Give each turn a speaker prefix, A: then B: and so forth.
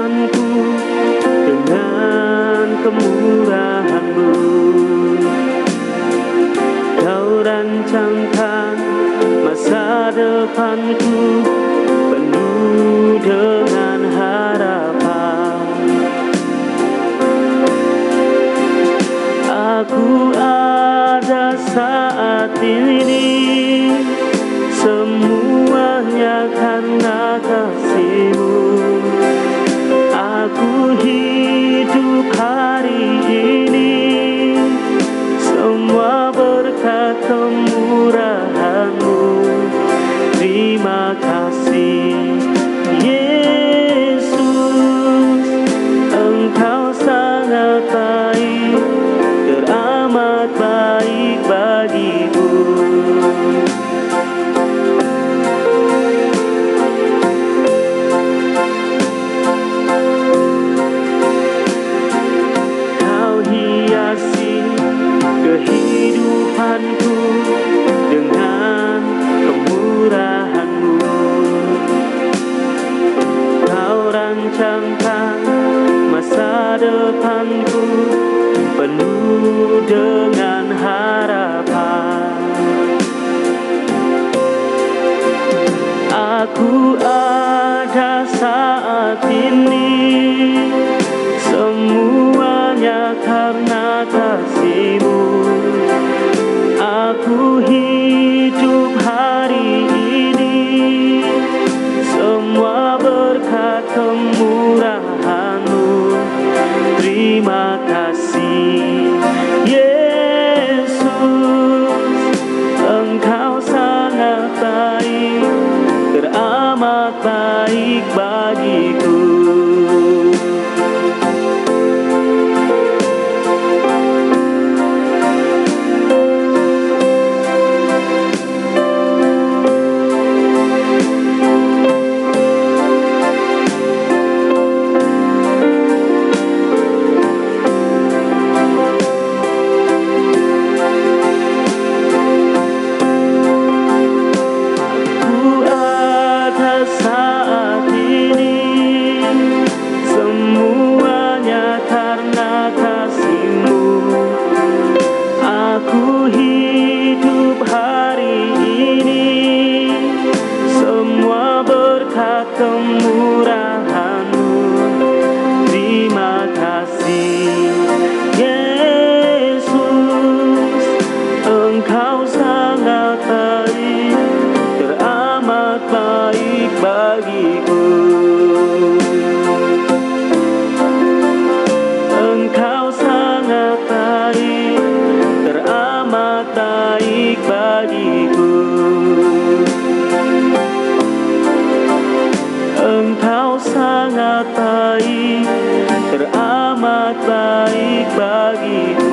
A: depanku dengan kemurahan-Mu. Kau rancangkan masa depanku penuh dengan harapan. Aku ada saat ini, semuanya karena kasih-Mu. Aku hidup hari ini, semua berkat kemurahan-Mu. Terima kasih Yesus, Engkau sangat baik, teramat baik bagiku. Kau hiasi kehidupanku dengan kemurahan-Mu. Kau rancangkan masa depanku penuh dengan harapan. Aku ada saat ini, semuanya karena kasih-Mu. Aku hidup hari ini, semua berkat kemurahan-Mu. Terima kasih Yesus, Engkau sangat baik, teramat baik bagiku. Saat ini, semuanya karena kasih-Mu. Aku hidup hari ini, semua berkat kemurahan-Mu. Terima kasih Yesus, Engkau sangat baik, teramat baik bagiku. Engkau sangat baik, teramat baik bagiku. Engkau sangat baik, teramat baik bagiku.